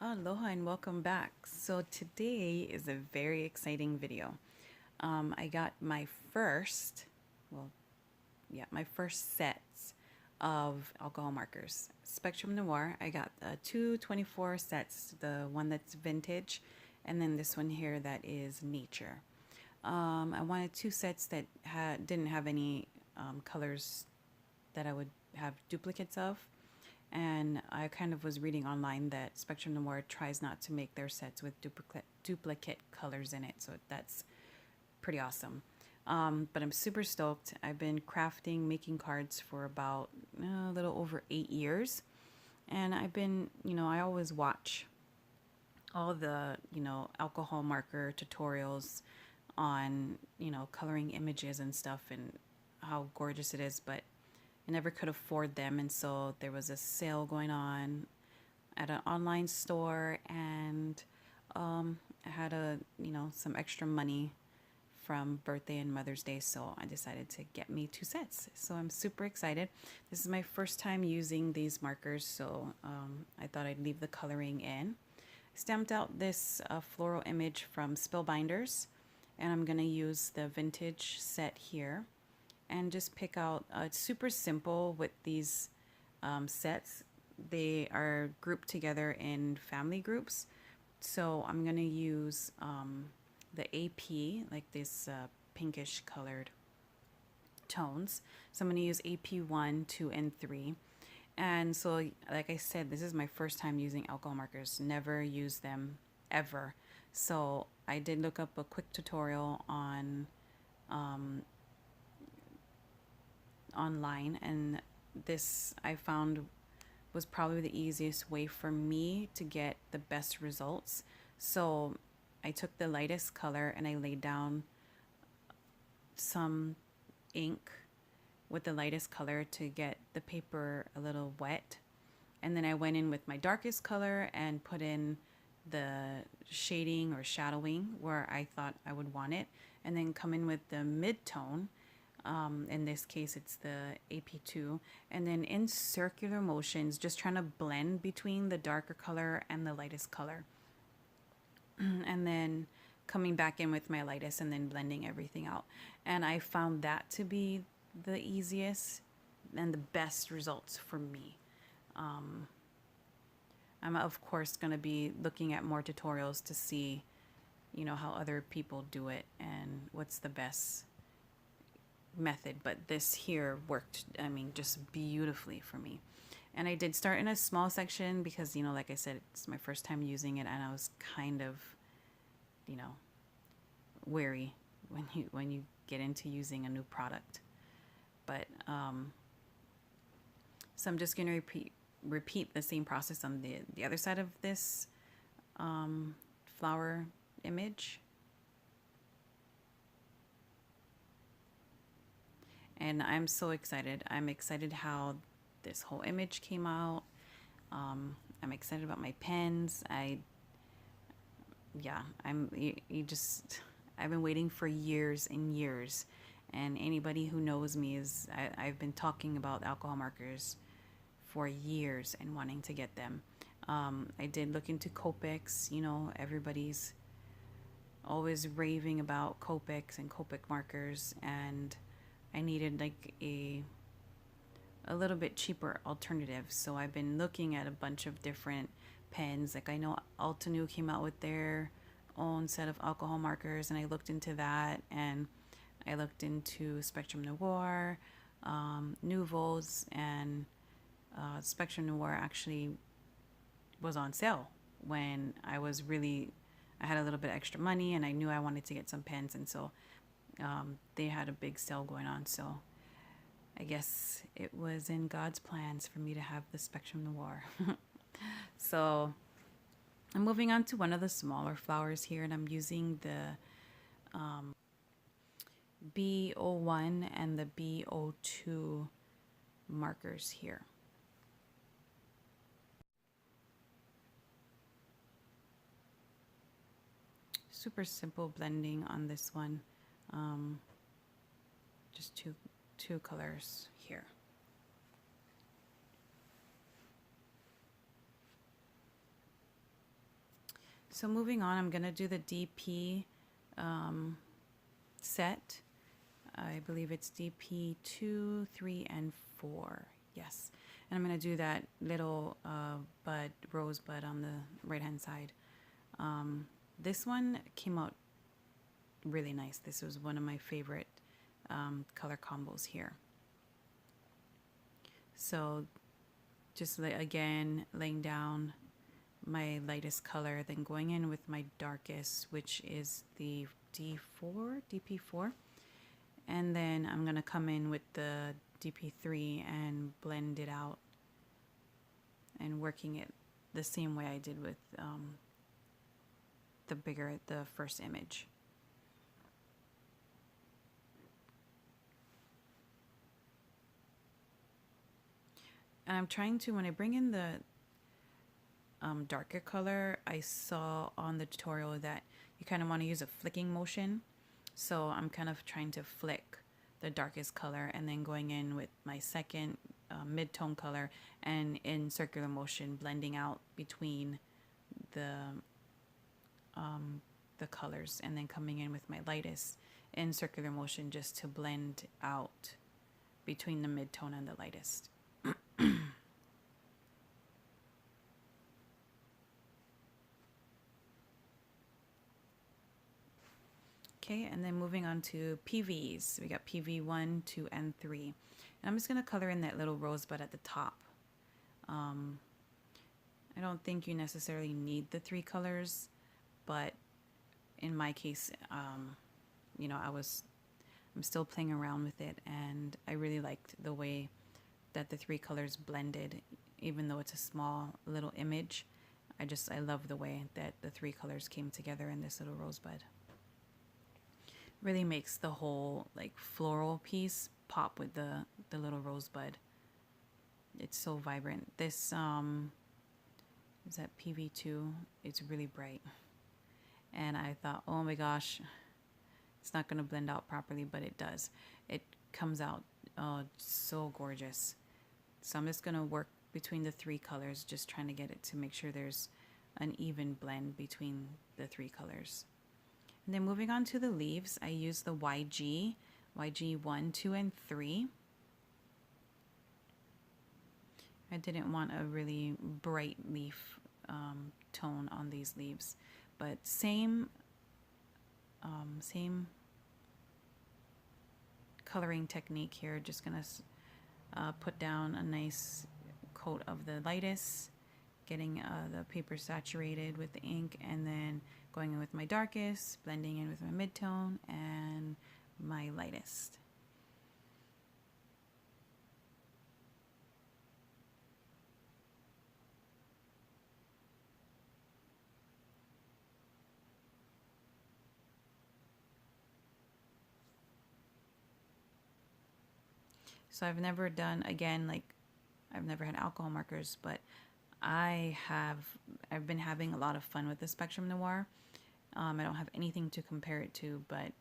Aloha and welcome back. So today is a very exciting video. I got my first, well, yeah, my first sets of alcohol markers. Spectrum Noir, I got two 24 sets, the one that's vintage, and then this one here that is nature. I wanted two sets that didn't have any colors that I would have duplicates of. And I kind of was reading online that Spectrum Noir tries not to make their sets with duplicate colors in it, so that's pretty awesome. But I'm super stoked. I've been crafting, making cards for about a little over 8 years, and I've been, I always watch all the, alcohol marker tutorials on, coloring images and stuff and how gorgeous it is, but I never could afford them, and so there was a sale going on at an online store, and I had some extra money from birthday and Mother's Day, so I decided to get me two sets. So I'm super excited. This is my first time using these markers, so I thought I'd leave the coloring in. I stamped out this floral image from Spellbinders, and I'm gonna use the vintage set here and just pick out. It's super simple with these sets. They are grouped together in family groups. So I'm gonna use the AP, like this pinkish colored tones. So I'm gonna use AP 1, 2, and 3. And so, like I said, this is my first time using alcohol markers. Never used them ever. So I did look up a quick tutorial on online, and this I found was probably the easiest way for me to get the best results. So I took the lightest color and I laid down some ink with the lightest color to get the paper a little wet, and then I went in with my darkest color and put in the shading or shadowing where I thought I would want it, and then come in with the mid-tone. In this case, it's the AP2, and then in circular motions, just trying to blend between the darker color and the lightest color. And then coming back in with my lightest and then blending everything out. And I found that to be the easiest and the best results for me. I'm of course going to be looking at more tutorials to see, how other people do it and what's the best method, but this here worked, just beautifully for me. And I did start in a small section because, like I said, it's my first time using it, and I was kind of, wary when you get into using a new product. But so I'm just going to repeat the same process on the other side of this flower image. And I'm so excited. I'm excited how this whole image came out. I'm excited about my pens. I've been waiting for years and years. And anybody who knows me I've been talking about alcohol markers for years and wanting to get them. I did look into Copics. Everybody's always raving about Copics and Copic markers, and I needed like a little bit cheaper alternative. So I've been looking at a bunch of different pens. Like I know Altenew came out with their own set of alcohol markers, and I looked into that, and I looked into Spectrum Noir, Nouveaux, and Spectrum Noir actually was on sale when I had a little bit extra money, and I knew I wanted to get some pens, and so they had a big sale going on. So I guess it was in God's plans for me to have the Spectrum Noir. So I'm moving on to one of the smaller flowers here, and I'm using the B01 and the B02 markers here. Super simple blending on this one. Just two colors here. So moving on, I'm going to do the DP set. I believe it's DP 2, 3, and 4. Yes. And I'm going to do that little rosebud on the right hand side. This one came out really nice. This was one of my favorite color combos here. So just again, laying down my lightest color, then going in with my darkest, which is the DP4. And then I'm going to come in with the DP3 and blend it out and working it the same way I did with the first image. And I'm trying to, when I bring in the darker color, I saw on the tutorial that you kind of want to use a flicking motion. So I'm kind of trying to flick the darkest color and then going in with my second mid-tone color and in circular motion blending out between the colors, and then coming in with my lightest in circular motion just to blend out between the mid-tone and the lightest. Okay, and then moving on to PVs. We got PV 1, 2, and 3. And I'm just going to color in that little rosebud at the top. I don't think you necessarily need the 3 colors, but in my case, you know, I'm still playing around with it, and I really liked the way that the 3 colors blended, even though it's a small little image. I love the way that the 3 colors came together in this little rosebud. Really makes the whole like floral piece pop with the little rosebud. It's so vibrant. This is that PV2. It's really bright, and I thought, oh my gosh, it's not going to blend out properly, but it does. It comes out so gorgeous. So I'm just going to work between the 3 colors, just trying to get it to make sure there's an even blend between the 3 colors. And then moving on to the leaves, I use the YG 1, 2, and 3. I didn't want a really bright leaf tone on these leaves, but same coloring technique here. Just gonna put down a nice coat of the lightest, getting the paper saturated with the ink, and then going in with my darkest, blending in with my mid-tone and my lightest. So I've never done, again, like I've never had alcohol markers, but I've been having a lot of fun with the Spectrum Noir. I don't have anything to compare it to, but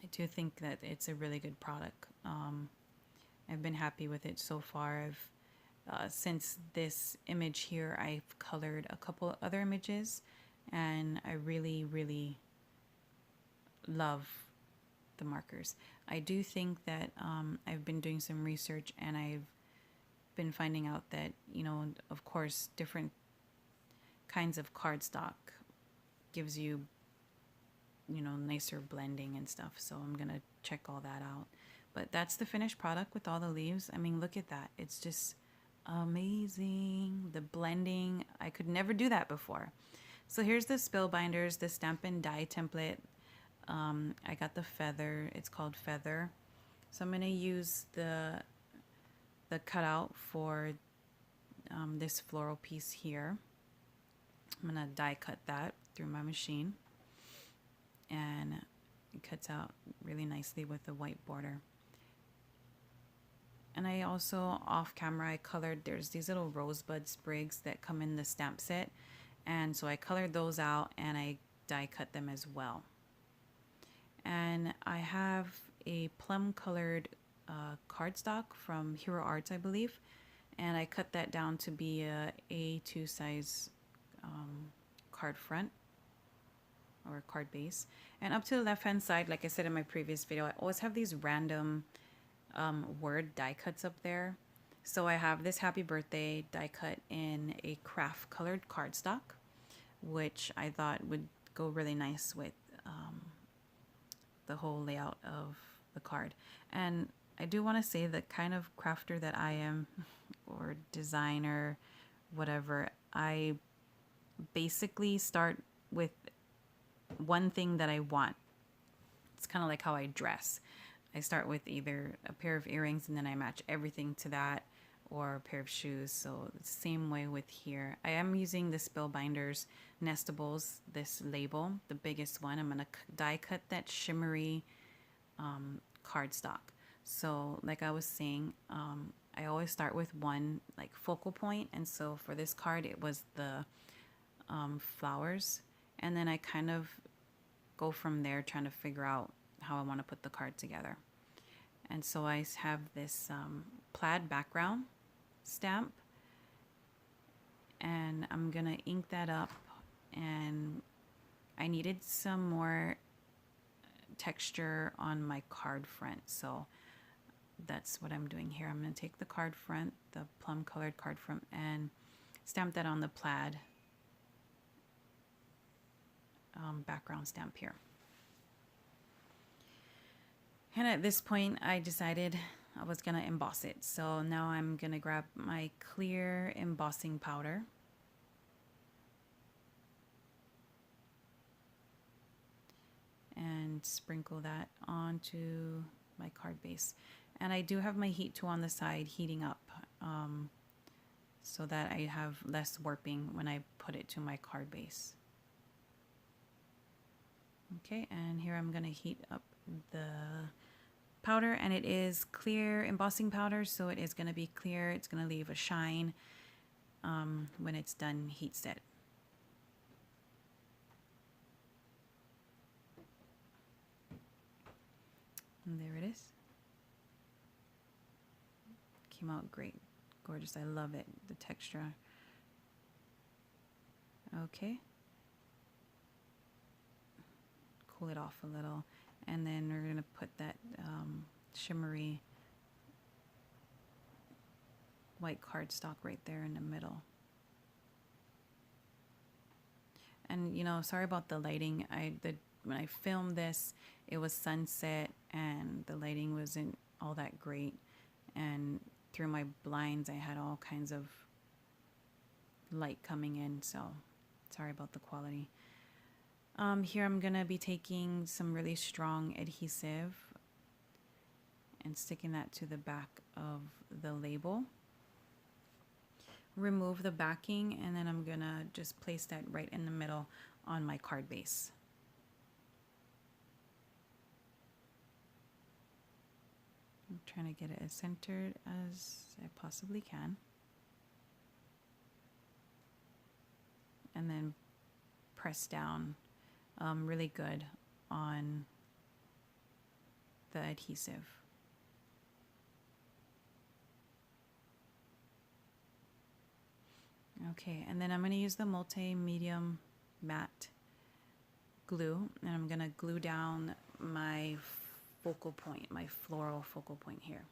I do think that it's a really good product. I've been happy with it so far. Since this image here, I've colored a couple other images, and I really, really love the markers. I do think that I've been doing some research, and I've been finding out that, you know, of course, different kinds of cardstock gives you, you know, nicer blending and stuff. So I'm gonna check all that out. But that's the finished product with all the leaves. I mean, look at that. It's just amazing. The blending, I could never do that before. So here's the Spellbinders, the Stampin' Die template. I got the feather. It's called Feather. So I'm gonna use the cutout for this floral piece here. I'm gonna die cut that through my machine, and it cuts out really nicely with the white border. And I also, off camera, I colored, there's these little rosebud sprigs that come in the stamp set, and so I colored those out and I die cut them as well. And I have a plum colored cardstock from Hero Arts, I believe, and I cut that down to be a A2 size card front or card base. And up to the left hand side, like I said in my previous video, I always have these random word die cuts up there. So I have this happy birthday die cut in a craft colored cardstock, which I thought would go really nice with the whole layout of the card. And I do want to say the kind of crafter that I am, or designer, whatever, I basically start with one thing that I want. It's kind of like how I dress. I start with either a pair of earrings and then I match everything to that, or a pair of shoes. So the same way with here. I am using the Spellbinders Nestables, this label, the biggest one. I'm going to die cut that shimmery cardstock. So like I was saying, I always start with one like focal point. And so for this card, it was the flowers. And then I kind of go from there trying to figure out how I want to put the card together. And so I have this plaid background stamp, and I'm gonna ink that up, and I needed some more texture on my card front, so that's what I'm doing here. I'm gonna take the card front, the plum colored card front, and stamp that on the plaid background stamp here. And at this point I decided I was gonna emboss it. So now I'm gonna grab my clear embossing powder. And sprinkle that onto my card base. And I do have my heat tool on the side heating up so that I have less warping when I put it to my card base. Okay, and here I'm gonna heat up the powder, and it is clear embossing powder, so it is going to be clear. It's going to leave a shine when it's done heat set. And there it is. Came out great, gorgeous. I love it, the texture. Okay, cool it off a little. And then we're going to put that shimmery white cardstock right there in the middle. And you know, sorry about the lighting. When I filmed this, it was sunset and the lighting wasn't all that great. And through my blinds, I had all kinds of light coming in. So sorry about the quality. Here I'm going to be taking some really strong adhesive and sticking that to the back of the label. Remove the backing, and then I'm going to just place that right in the middle on my card base. I'm trying to get it as centered as I possibly can. And then press down really good on the adhesive. Okay, and then I'm going to use the multi-medium matte glue, and I'm going to glue down my focal point, my floral focal point here.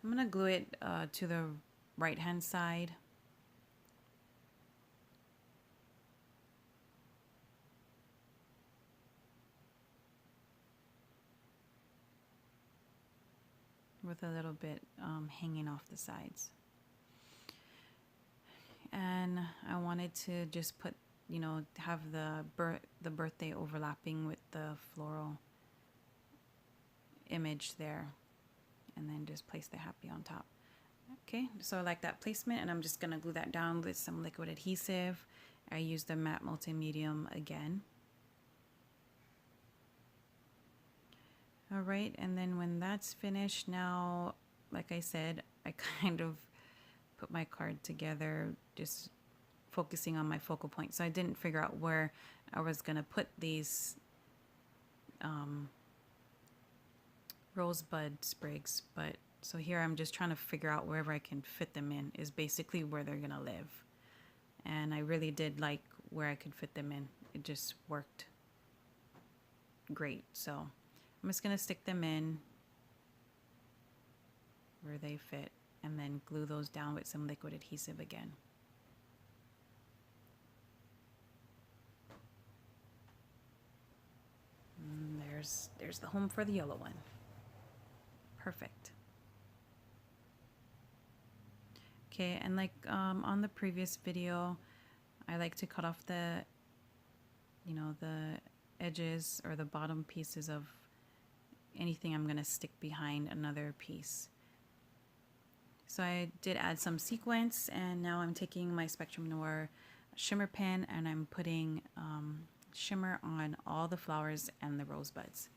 I'm going to glue it to the right hand side. With a little bit hanging off the sides. And I wanted to just put, you know, have the birthday overlapping with the floral image there, and then just place the happy on top. Okay, so I like that placement, and I'm just gonna glue that down with some liquid adhesive. I used the matte multi-medium again. All right, and then when that's finished, now, like I said, I kind of put my card together, just focusing on my focal point. So I didn't figure out where I was gonna put these rosebud sprigs, but so here I'm just trying to figure out wherever I can fit them in is basically where they're gonna live. and I really did like where I could fit them in. It just worked great. So I'm just going to stick them in where they fit and then glue those down with some liquid adhesive again. And there's the home for the yellow one. Perfect. Okay, and like on the previous video, I like to cut off the, the edges or the bottom pieces of anything I'm going to stick behind another piece. So I did add some sequins, and now I'm taking my Spectrum Noir shimmer pen and I'm putting shimmer on all the flowers and the rosebuds.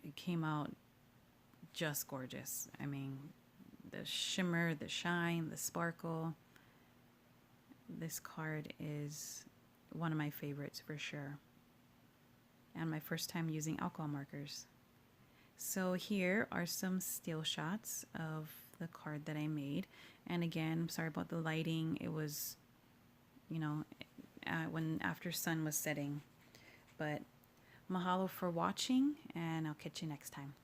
It came out just gorgeous. I mean, the shimmer, the shine, the sparkle. This card is one of my favorites for sure. And my first time using alcohol markers. So here are some still shots of the card that I made. And again, I'm sorry about the lighting. It was, when after sun was setting. But mahalo for watching, and I'll catch you next time.